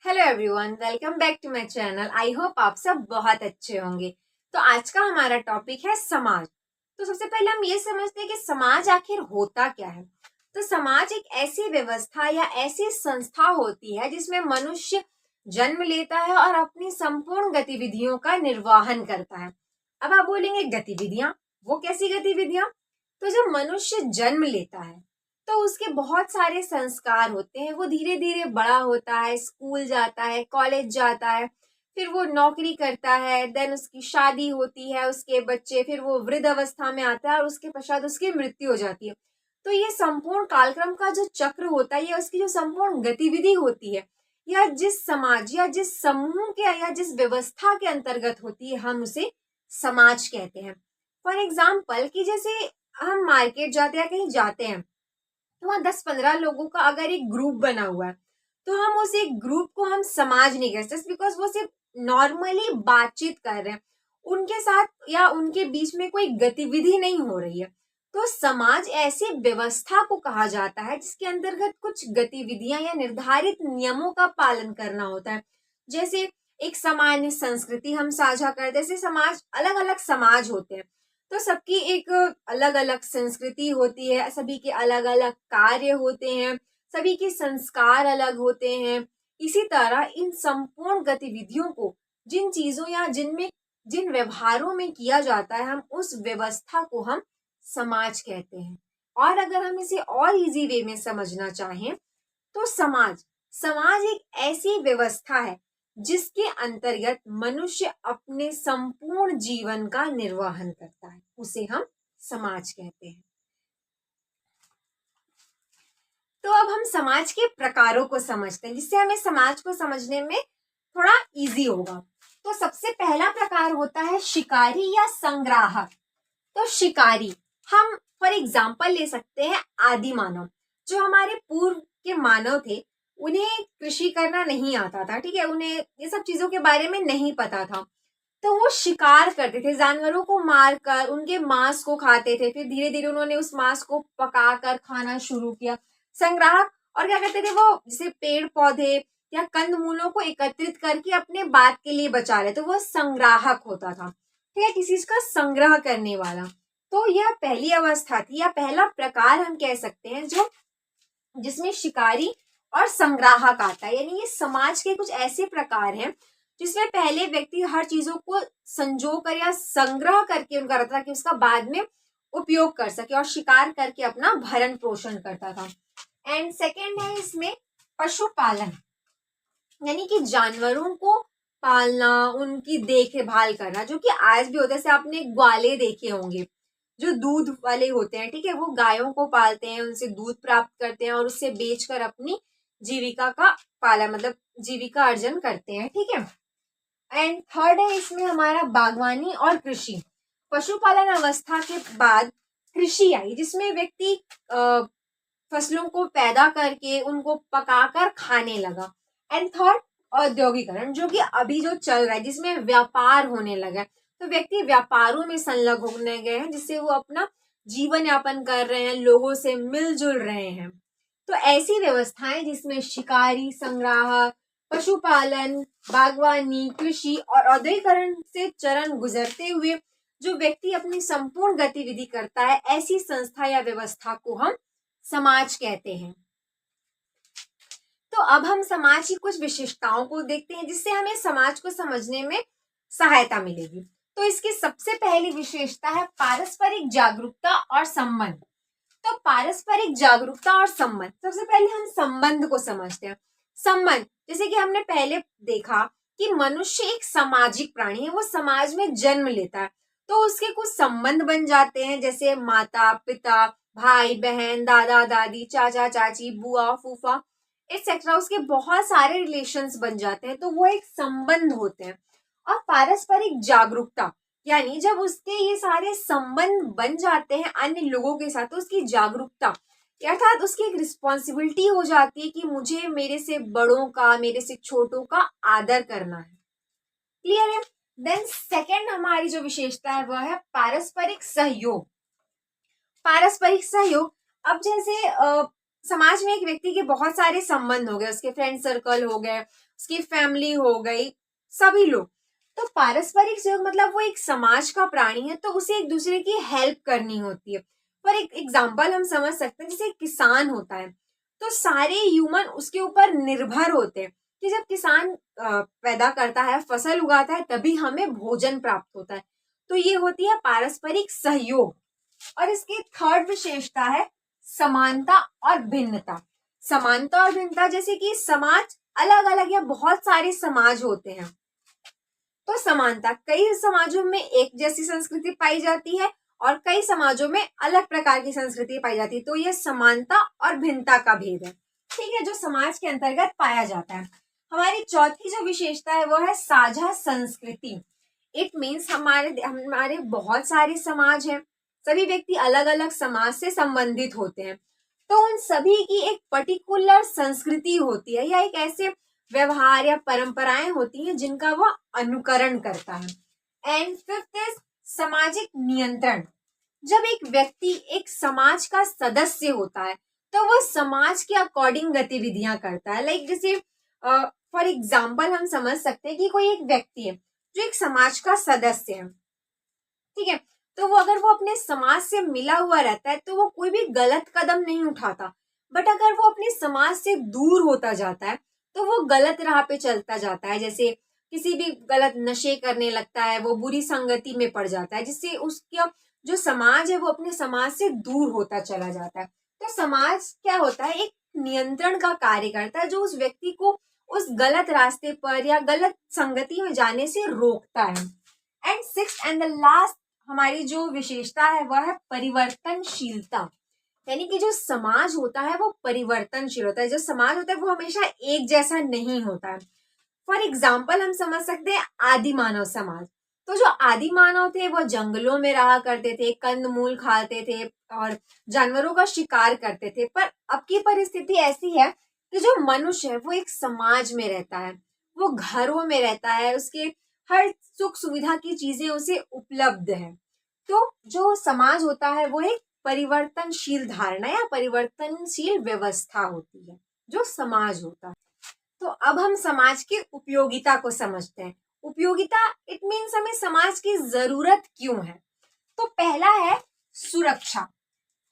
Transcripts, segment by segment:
Hello everyone, welcome back to my channel. I hope आप सब बहुत अच्छे होंगे। तो आज का हमारा टॉपिक है समाज। तो सबसे पहले हम ये समझते हैं कि समाज आखिर होता क्या है। तो समाज एक ऐसी व्यवस्था या ऐसी संस्था होती है जिसमें मनुष्य जन्म लेता है और अपनी संपूर्ण गतिविधियों का निर्वहन करता है। अब आप बोलेंगे गतिविधियां, वो कैसी गतिविधियां? तो जब मनुष्य जन्म लेता है तो उसके बहुत सारे संस्कार होते हैं। वो धीरे धीरे बड़ा होता है, स्कूल जाता है, कॉलेज जाता है, फिर वो नौकरी करता है, देन उसकी शादी होती है, उसके बच्चे, फिर वो वृद्ध अवस्था में आता है और उसके पश्चात उसकी मृत्यु हो जाती है। तो ये संपूर्ण कालक्रम का जो चक्र होता है या उसकी जो संपूर्ण गतिविधि होती है या जिस समाज या जिस समूह के या जिस व्यवस्था के अंतर्गत होती है, हम उसे समाज कहते हैं। फॉर एग्जाम्पल कि जैसे हम मार्केट जाते हैं या कहीं जाते हैं तो वहाँ 10-15 लोगों का अगर एक ग्रुप बना हुआ है तो हम उस एक ग्रुप को हम समाज नहीं कहते, बिकॉज वो सिर्फ नॉर्मली बातचीत कर रहे हैं, उनके साथ या उनके बीच में कोई गतिविधि नहीं हो रही है। तो समाज ऐसी व्यवस्था को कहा जाता है जिसके अंतर्गत कुछ गतिविधियां या निर्धारित नियमों का पालन करना होता है। जैसे एक सामान्य संस्कृति हम साझा करते हैं। जैसे समाज, अलग अलग समाज होते हैं तो सबकी एक अलग अलग संस्कृति होती है, सभी के अलग अलग कार्य होते हैं, सभी के संस्कार अलग होते हैं। इसी तरह इन संपूर्ण गतिविधियों को जिन चीजों या जिन व्यवहारों में किया जाता है, हम उस व्यवस्था को हम समाज कहते हैं। और अगर हम इसे और इजी वे में समझना चाहें तो समाज समाज एक ऐसी व्यवस्था है जिसके अंतर्गत मनुष्य अपने संपूर्ण जीवन का निर्वहन करता है, उसे हम समाज कहते हैं। तो अब हम समाज के प्रकारों को समझते हैं जिससे हमें समाज को समझने में थोड़ा इजी होगा। तो सबसे पहला प्रकार होता है शिकारी या संग्राहक। तो शिकारी, हम फॉर एग्जाम्पल ले सकते हैं आदि मानव। जो हमारे पूर्व के मानव थे, उन्हें कृषि करना नहीं आता था, ठीक है, उन्हें ये सब चीजों के बारे में नहीं पता था। तो वो शिकार करते थे, जानवरों को मारकर उनके मांस को खाते थे। फिर धीरे धीरे उन्होंने उस मांस को पकाकर खाना शुरू किया। संग्राहक, और क्या करते थे वो, जैसे पेड़ पौधे या कंदमूलों को एकत्रित करके अपने बात के लिए बचा रहे, तो वो संग्राहक होता था, ठीक है, किसी चीज का संग्रह करने वाला। तो यह पहली अवस्था थी या पहला प्रकार हम कह सकते हैं जो जिसमें शिकारी और संग्राहक आता है। यानी ये समाज के कुछ ऐसे प्रकार हैं जिसमें पहले व्यक्ति हर चीजों को संजो कर या संग्रह करके उनका रहता था कि उसका बाद में उपयोग कर सके, और शिकार करके अपना भरण पोषण करता था। एंड सेकेंड है इसमें पशुपालन, यानी कि जानवरों को पालना, उनकी देखभाल करना, जो कि आज भी होता है। जैसे आपने ग्वाले देखे होंगे जो दूध वाले होते हैं, ठीक है, वो गायों को पालते हैं, उनसे दूध प्राप्त करते हैं और उससे बेचकर अपनी जीविका का पालन, मतलब जीविका अर्जन करते हैं, ठीक है। एंड थर्ड है इसमें हमारा बागवानी और कृषि। पशुपालन अवस्था के बाद कृषि आई जिसमें व्यक्ति फसलों को पैदा करके उनको पकाकर खाने लगा। एंड थर्ड औद्योगिकरण, जो कि अभी जो चल रहा है, जिसमें व्यापार होने लगा है। तो व्यक्ति व्यापारों में संलग्न होने गए हैं जिससे वो अपना जीवन यापन कर रहे हैं, लोगों से मिलजुल रहे हैं। तो ऐसी व्यवस्थाएं जिसमें शिकारी, संग्राहक, पशुपालन, बागवानी, कृषि और औद्योगिकरण से चरण गुजरते हुए जो व्यक्ति अपनी संपूर्ण गतिविधि करता है, ऐसी संस्था या व्यवस्था को हम समाज कहते हैं। तो अब हम समाज की कुछ विशेषताओं को देखते हैं जिससे हमें समाज को समझने में सहायता मिलेगी। तो इसकी सबसे पहली विशेषता है पारस्परिक जागरूकता और संबंध। तो पारस्परिक जागरूकता और संबंध, सबसे पहले हम संबंध को समझते हैं। संबंध, जैसे कि हमने पहले देखा कि मनुष्य एक सामाजिक प्राणी है, वो समाज में जन्म लेता है तो उसके कुछ संबंध बन जाते हैं, जैसे माता पिता, भाई बहन, दादा दादी, चाचा चाची, बुआ फूफा एक्सेट्रा। उसके बहुत सारे रिलेशंस बन जाते हैं, तो वो एक संबंध होते हैं। और पारस्परिक जागरूकता, यानी जब उसके ये सारे संबंध बन जाते हैं अन्य लोगों के साथ, तो उसकी जागरूकता अर्थात उसकी एक रिस्पॉन्सिबिलिटी हो जाती है कि मुझे मेरे से बड़ों का, मेरे से छोटों का आदर करना है। क्लियर है? देन सेकेंड हमारी जो विशेषता है वह है पारस्परिक सहयोग। पारस्परिक सहयोग, अब जैसे समाज में एक व्यक्ति के बहुत सारे संबंध हो गए, उसके फ्रेंड सर्कल हो गए, उसकी फैमिली हो गई, सभी लोग। तो पारस्परिक सहयोग मतलब वो एक समाज का प्राणी है, तो उसे एक दूसरे की हेल्प करनी होती है। फॉर एक एग्जाम्पल हम समझ सकते हैं, जैसे किसान होता है तो सारे ह्यूमन उसके ऊपर निर्भर होते हैं कि जब किसान पैदा करता है, फसल उगाता है, तभी हमें भोजन प्राप्त होता है। तो ये होती है पारस्परिक सहयोग। और इसकी थर्ड विशेषता है समानता और भिन्नता। समानता और भिन्नता, जैसे कि समाज अलग अलग या बहुत सारे समाज होते हैं, तो समानता, कई समाजों में एक जैसी संस्कृति पाई जाती है और कई समाजों में अलग प्रकार की संस्कृति पाई जाती है। तो ये समानता और भिन्नता का भेद है, ठीक है, जो समाज के अंतर्गत पाया जाता है। हमारी चौथी जो विशेषता है वो है साझा संस्कृति। इट मीन्स हमारे हमारे बहुत सारे समाज हैं, सभी व्यक्ति अलग अलग समाज से संबंधित होते हैं, तो उन सभी की एक पर्टिकुलर संस्कृति होती है या एक ऐसे व्यवहार या परंपराएं होती हैं जिनका वह अनुकरण करता है। एंड फिफ्थ इज सामाजिक नियंत्रण। जब एक व्यक्ति एक समाज का सदस्य होता है तो वह समाज के अकॉर्डिंग गतिविधियां करता है। लाइक जैसे फॉर एग्जाम्पल हम समझ सकते हैं कि कोई एक व्यक्ति है जो एक समाज का सदस्य है, ठीक है, तो वो अगर वो अपने समाज से मिला हुआ रहता है तो वो कोई भी गलत कदम नहीं उठाता। बट अगर वो अपने समाज से दूर होता जाता है तो वो गलत राह पे चलता जाता है, जैसे किसी भी गलत नशे करने लगता है, वो बुरी संगति में पड़ जाता है, जिससे उसका जो समाज है वो अपने समाज से दूर होता चला जाता है। तो समाज क्या होता है, एक नियंत्रण का कार्य करता है जो उस व्यक्ति को उस गलत रास्ते पर या गलत संगति में जाने से रोकता है। And sixth and the last हमारी जो विशेषता है वह है परिवर्तनशीलता। यानी कि जो समाज होता है वो परिवर्तनशील होता है, जो समाज होता है वो हमेशा एक जैसा नहीं होता है। फॉर एग्जाम्पल हम समझ सकते हैं आदि मानव समाज। तो जो आदि मानव थे वो जंगलों में रहा करते थे, कंदमूल खाते थे और जानवरों का शिकार करते थे। पर अब की परिस्थिति ऐसी है कि जो मनुष्य है वो एक समाज में रहता है, वो घरों में रहता है, उसके हर सुख सुविधा की चीजें उसे उपलब्ध है। तो जो समाज होता है वो एक परिवर्तनशील धारणा या परिवर्तनशील व्यवस्था होती है, जो समाज होता है। तो अब हम समाज की उपयोगिता को समझते हैं। उपयोगिता इट मीन्स हमें समाज की जरूरत क्यों है। तो पहला है सुरक्षा,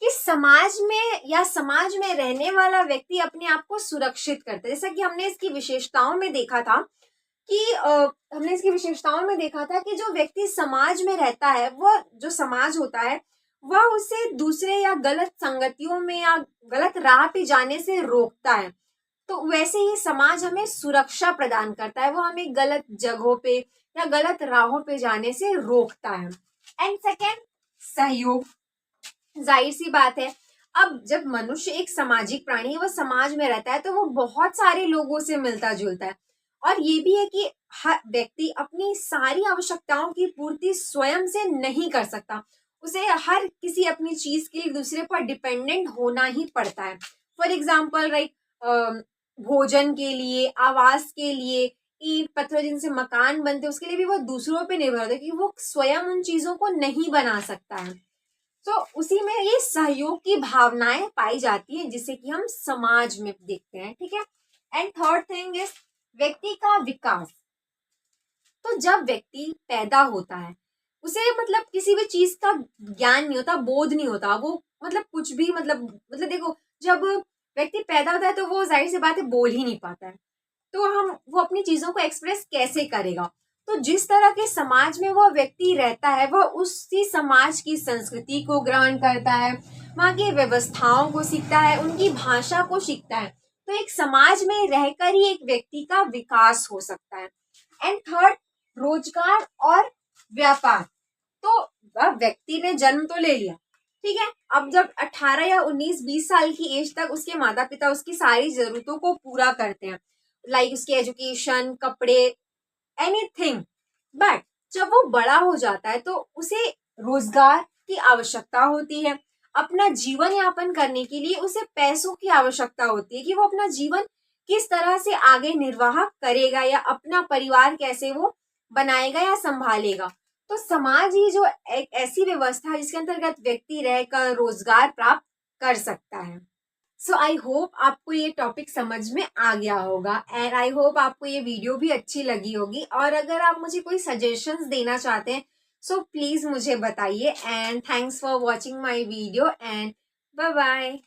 कि समाज में या समाज में रहने वाला व्यक्ति अपने आप को सुरक्षित करता है। जैसा कि हमने इसकी विशेषताओं में देखा था कि जो व्यक्ति समाज में रहता है, वह जो समाज होता है वह उसे दूसरे या गलत संगतियों में या गलत राह पे जाने से रोकता है। तो वैसे ही समाज हमें सुरक्षा प्रदान करता है, वो हमें गलत जगहों पे या गलत राहों पे जाने से रोकता है। एंड सेकेंड, सहयोग। जाहिर सी बात है, अब जब मनुष्य एक सामाजिक प्राणी है, वो समाज में रहता है तो वो बहुत सारे लोगों से मिलता जुलता है। और ये भी है कि हर व्यक्ति अपनी सारी आवश्यकताओं की पूर्ति स्वयं से नहीं कर सकता, उसे हर किसी अपनी चीज के लिए दूसरे पर डिपेंडेंट होना ही पड़ता है। फॉर एग्जाम्पल लाइक भोजन के लिए, आवास के लिए, ईंट पत्थर जिनसे मकान बनते उसके लिए भी वो दूसरों पे निर्भर होता है, क्योंकि वो स्वयं उन चीजों को नहीं बना सकता है। तो उसी में ये सहयोग की भावनाएं पाई जाती हैं जिसे कि हम समाज में देखते हैं, ठीक है। एंड थर्ड थिंग इज व्यक्ति का विकास। तो जब व्यक्ति पैदा होता है उसे मतलब किसी भी चीज का ज्ञान नहीं होता, बोध नहीं होता, वो मतलब कुछ भी मतलब देखो, जब व्यक्ति पैदा होता है तो वो जाहिर सी बात है बोल ही नहीं पाता है, तो वो अपनी चीजों को एक्सप्रेस कैसे करेगा। तो जिस तरह के समाज में वह व्यक्ति रहता है वह उसी समाज की संस्कृति को ग्रहण करता है, वहाँ की व्यवस्थाओं को सीखता है, उनकी भाषा को सीखता है। तो एक समाज में रहकर ही एक व्यक्ति का विकास हो सकता है। एंड थर्ड, रोजगार और व्यापार। तो वह व्यक्ति ने जन्म तो ले लिया, ठीक है, अब जब 18 या 19-20 साल की एज तक उसके माता पिता उसकी सारी जरूरतों को पूरा करते हैं, लाइक उसकी एजुकेशन, कपड़े, एनीथिंग। बट जब वो बड़ा हो जाता है तो उसे रोजगार की आवश्यकता होती है, अपना जीवन यापन करने के लिए उसे पैसों की आवश्यकता होती है कि वो अपना जीवन किस तरह से आगे निर्वाह करेगा या अपना परिवार कैसे वो बनाएगा या संभालेगा। तो समाज ही जो एक ऐसी व्यवस्था है जिसके अंतर्गत व्यक्ति रहकर रोजगार प्राप्त कर सकता है। सो आई होप आपको ये टॉपिक समझ में आ गया होगा एंड आई होप आपको ये वीडियो भी अच्छी लगी होगी। और अगर आप मुझे कोई सजेशंस देना चाहते हैं सो प्लीज मुझे बताइए। And thanks for watching my video and bye bye.